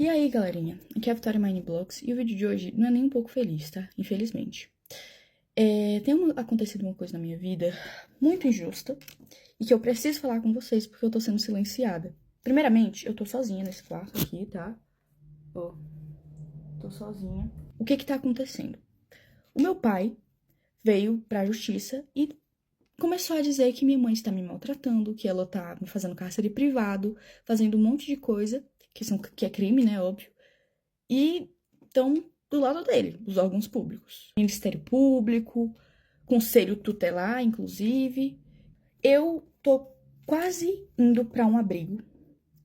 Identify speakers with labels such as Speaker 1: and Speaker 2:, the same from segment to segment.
Speaker 1: E aí, galerinha? Aqui é a Vitória Mineblocks e o vídeo de hoje não é nem um pouco feliz, tá? Infelizmente. Acontecido uma coisa na minha vida muito injusta e que eu preciso falar com vocês porque eu tô sendo silenciada. Primeiramente, eu tô sozinha nesse quarto aqui, tá? Ó, tô sozinha. O que que tá acontecendo? O meu pai veio pra justiça e começou a dizer que minha mãe está me maltratando, que ela tá me fazendo cárcere privado, fazendo um monte de coisa, que é crime, né? Óbvio. E estão do lado dele, os órgãos públicos. Ministério Público, Conselho Tutelar, inclusive. Eu tô quase indo para um abrigo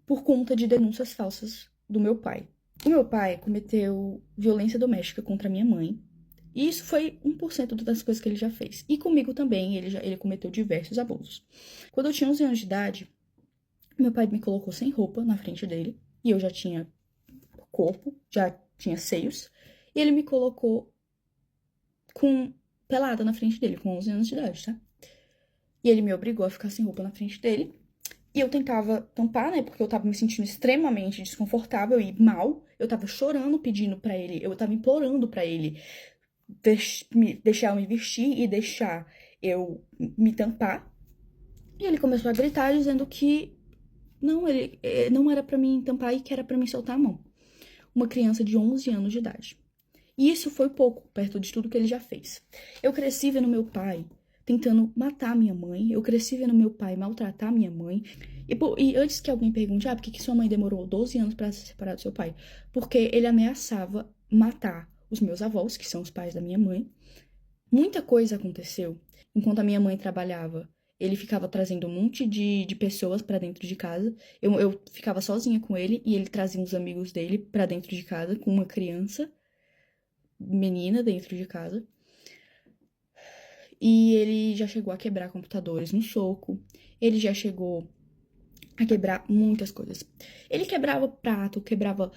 Speaker 1: por conta de denúncias falsas do meu pai. O meu pai cometeu violência doméstica contra minha mãe. E isso foi 1% das coisas que ele já fez. E comigo também, ele cometeu diversos abusos. Quando eu tinha 11 anos de idade, meu pai me colocou sem roupa na frente dele. E eu já tinha corpo, já tinha seios, e ele me colocou com pelada na frente dele, com 11 anos de idade, tá? E ele me obrigou a ficar sem roupa na frente dele. E eu tentava tampar, né? Porque eu tava me sentindo extremamente desconfortável e mal. Eu tava chorando, pedindo pra ele, eu tava implorando pra ele deixar eu me vestir e deixar eu me tampar. E ele começou a gritar, dizendo que ele não era pra mim tampar e que era pra mim soltar a mão. Uma criança de 11 anos de idade. E isso foi pouco, perto de tudo que ele já fez. Eu cresci vendo meu pai tentando matar minha mãe. Eu cresci vendo meu pai maltratar minha mãe. E antes que alguém pergunte, por que sua mãe demorou 12 anos para se separar do seu pai? Porque ele ameaçava matar os meus avós, que são os pais da minha mãe. Muita coisa aconteceu enquanto a minha mãe trabalhava. Ele ficava trazendo um monte de pessoas pra dentro de casa. Eu ficava sozinha com ele e ele trazia uns amigos dele pra dentro de casa com uma criança menina dentro de casa. E ele já chegou a quebrar computadores no soco. Ele já chegou a quebrar muitas coisas. Ele quebrava prato, quebrava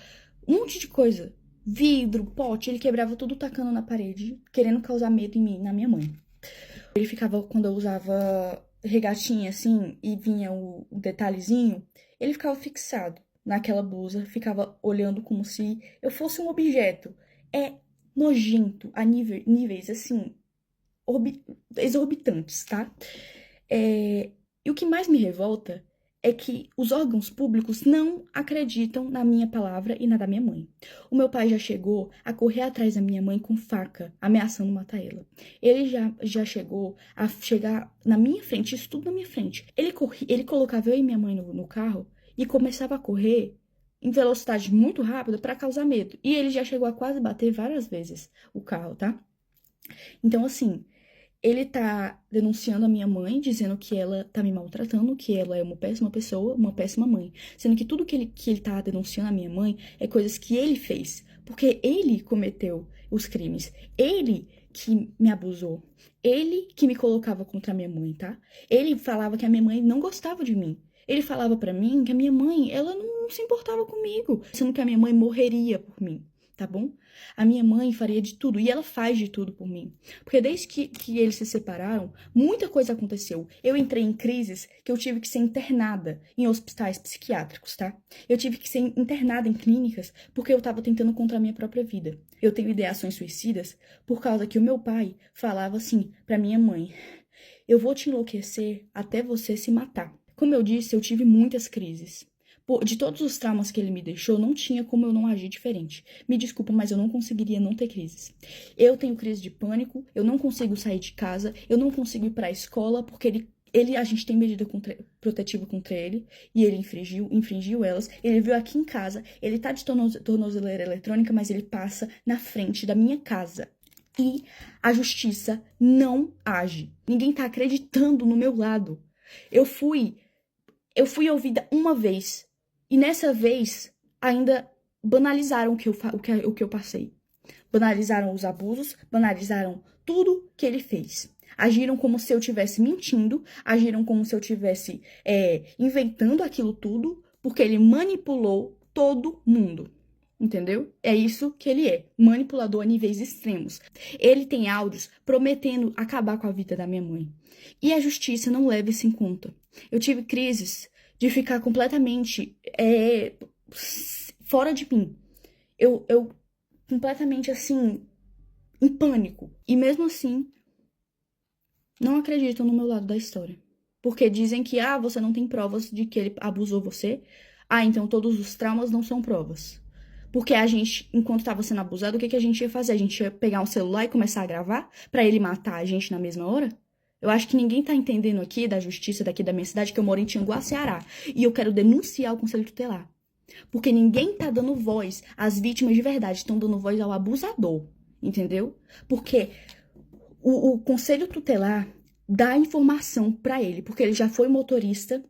Speaker 1: um monte de coisa. Vidro, pote, ele quebrava tudo tacando na parede, querendo causar medo em mim, na minha mãe. Ele ficava, quando eu usava regatinha assim, e vinha o detalhezinho, ele ficava fixado naquela blusa, ficava olhando como se eu fosse um objeto. É nojento a níveis assim, exorbitantes, tá? E o que mais me revolta é que os órgãos públicos não acreditam na minha palavra e na da minha mãe. O meu pai já chegou a correr atrás da minha mãe com faca, ameaçando matar ela. Ele já chegou a chegar na minha frente, isso tudo na minha frente. Ele colocava eu e minha mãe no carro e começava a correr em velocidade muito rápida para causar medo. E ele já chegou a quase bater várias vezes o carro, tá? Então, assim, ele tá denunciando a minha mãe, dizendo que ela tá me maltratando, que ela é uma péssima pessoa, uma péssima mãe. Sendo que tudo que ele tá denunciando a minha mãe é coisas que ele fez. Porque ele cometeu os crimes. Ele que me abusou. Ele que me colocava contra a minha mãe, tá? Ele falava que a minha mãe não gostava de mim. Ele falava pra mim que a minha mãe, ela não se importava comigo. Sendo que a minha mãe morreria por mim, tá bom? A minha mãe faria de tudo, e ela faz de tudo por mim. Porque desde que eles se separaram, muita coisa aconteceu. Eu entrei em crises que eu tive que ser internada em hospitais psiquiátricos, tá? Eu tive que ser internada em clínicas porque eu tava tentando contra a minha própria vida. Eu tenho ideações suicidas por causa que o meu pai falava assim pra minha mãe: eu vou te enlouquecer até você se matar. Como eu disse, eu tive muitas crises. De todos os traumas que ele me deixou, não tinha como eu não agir diferente. Me desculpa, mas eu não conseguiria não ter crises. Eu tenho crise de pânico, eu não consigo sair de casa, eu não consigo ir pra escola, porque a gente tem medida protetiva contra ele, e ele infringiu elas. Ele veio aqui em casa, ele tá de tornozeleira eletrônica, mas ele passa na frente da minha casa. E a justiça não age. Ninguém tá acreditando no meu lado. Eu fui ouvida uma vez. E nessa vez, ainda banalizaram o que eu passei. Banalizaram os abusos, banalizaram tudo que ele fez. Agiram como se eu estivesse mentindo, agiram como se eu estivesse inventando aquilo tudo, porque ele manipulou todo mundo. Entendeu? É isso que ele é, manipulador a níveis extremos. Ele tem áudios prometendo acabar com a vida da minha mãe. E a justiça não leva isso em conta. Eu tive crises de ficar completamente fora de mim. Eu completamente, assim, em pânico. E mesmo assim, não acreditam no meu lado da história. Porque dizem que, você não tem provas de que ele abusou você. Então todos os traumas não são provas. Porque a gente, enquanto tava sendo abusado, o que a gente ia fazer? A gente ia pegar um celular e começar a gravar pra ele matar a gente na mesma hora? Eu acho que ninguém tá entendendo aqui da justiça daqui da minha cidade, que eu moro em Tianguá, Ceará. E eu quero denunciar o Conselho Tutelar. Porque ninguém tá dando voz às vítimas de verdade, estão dando voz ao abusador. Entendeu? Porque o Conselho Tutelar dá informação pra ele, porque ele já foi motorista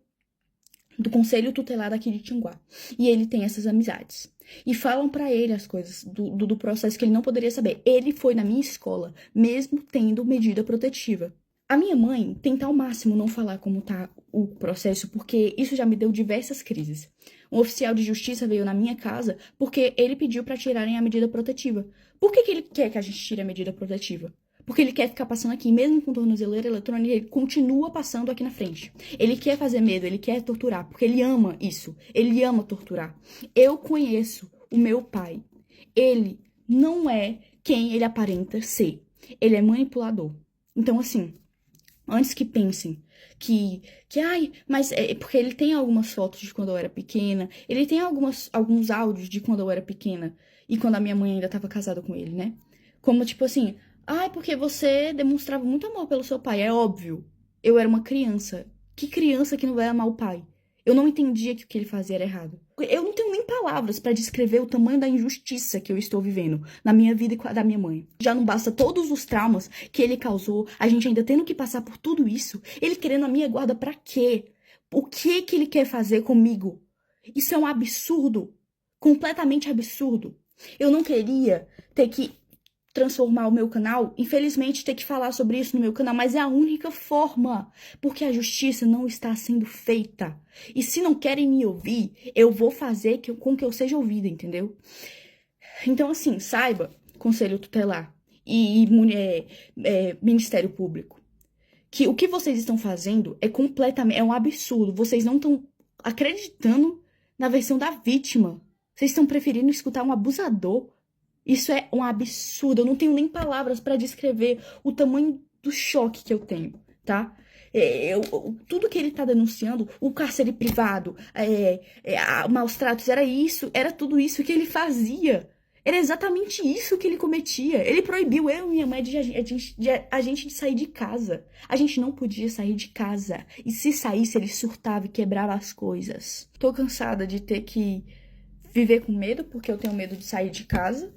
Speaker 1: do Conselho Tutelar daqui de Tianguá. E ele tem essas amizades. E falam pra ele as coisas do processo que ele não poderia saber. Ele foi na minha escola, mesmo tendo medida protetiva. A minha mãe tenta ao máximo não falar como tá o processo, porque isso já me deu diversas crises. Um oficial de justiça veio na minha casa porque ele pediu pra tirarem a medida protetiva. Por que ele quer que a gente tire a medida protetiva? Porque ele quer ficar passando aqui, mesmo com tornozeleira eletrônica, ele continua passando aqui na frente. Ele quer fazer medo, ele quer torturar, porque ele ama isso. Ele ama torturar. Eu conheço o meu pai. Ele não é quem ele aparenta ser. Ele é manipulador. Então, assim, antes que pensem mas é porque ele tem algumas fotos de quando eu era pequena, ele tem alguns áudios de quando eu era pequena e quando a minha mãe ainda estava casada com ele, né? Como tipo assim, porque você demonstrava muito amor pelo seu pai. É óbvio. Eu era uma criança. Que criança que não vai amar o pai? Eu não entendia que o que ele fazia era errado. Eu não tenho nem palavras pra descrever o tamanho da injustiça que eu estou vivendo na minha vida e com a da minha mãe. Já não basta todos os traumas que ele causou, a gente ainda tendo que passar por tudo isso, ele querendo a minha guarda pra quê? O que ele quer fazer comigo? Isso é um absurdo. Completamente absurdo. Eu não queria ter que transformar o meu canal, infelizmente ter que falar sobre isso no meu canal, mas é a única forma, porque a justiça não está sendo feita. E se não querem me ouvir, eu vou fazer com que eu seja ouvida, entendeu? Então, assim, saiba, Conselho Tutelar e Ministério Público, que o que vocês estão fazendo é um absurdo. Vocês não estão acreditando na versão da vítima. Vocês estão preferindo escutar um abusador. Isso é um absurdo. Eu não tenho nem palavras pra descrever o tamanho do choque que eu tenho, tá? Tudo que ele tá denunciando, o cárcere privado, maus tratos, era tudo isso que ele fazia. Era exatamente isso que ele cometia. Ele proibiu eu e minha mãe de a gente de sair de casa. A gente não podia sair de casa. E se saísse, ele surtava e quebrava as coisas. Tô cansada de ter que viver com medo, porque eu tenho medo de sair de casa.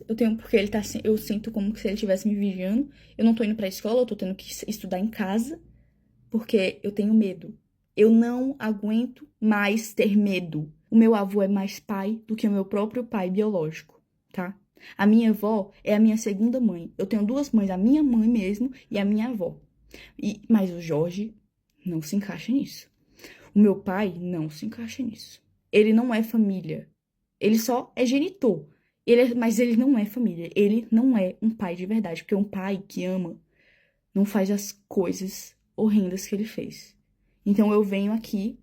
Speaker 1: Eu sinto como se ele estivesse me vigiando. Eu não tô indo pra escola, eu tô tendo que estudar em casa, porque eu tenho medo. Eu não aguento mais ter medo. O meu avô é mais pai do que o meu próprio pai biológico, tá? A minha avó é a minha segunda mãe. Eu tenho duas mães, a minha mãe mesmo e a minha avó. Mas o Jorge não se encaixa nisso. O meu pai não se encaixa nisso. Ele não é família. Ele só é genitor. Mas ele não é família. Ele não é um pai de verdade. Porque um pai que ama não faz as coisas horrendas que ele fez. Então eu venho aqui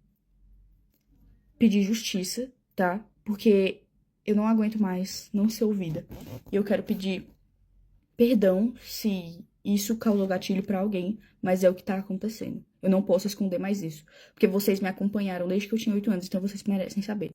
Speaker 1: pedir justiça, tá? Porque eu não aguento mais não ser ouvida. E eu quero pedir perdão se isso causou gatilho pra alguém, mas é o que tá acontecendo. Eu não posso esconder mais isso. Porque vocês me acompanharam desde que eu tinha 8 anos, então vocês merecem saber.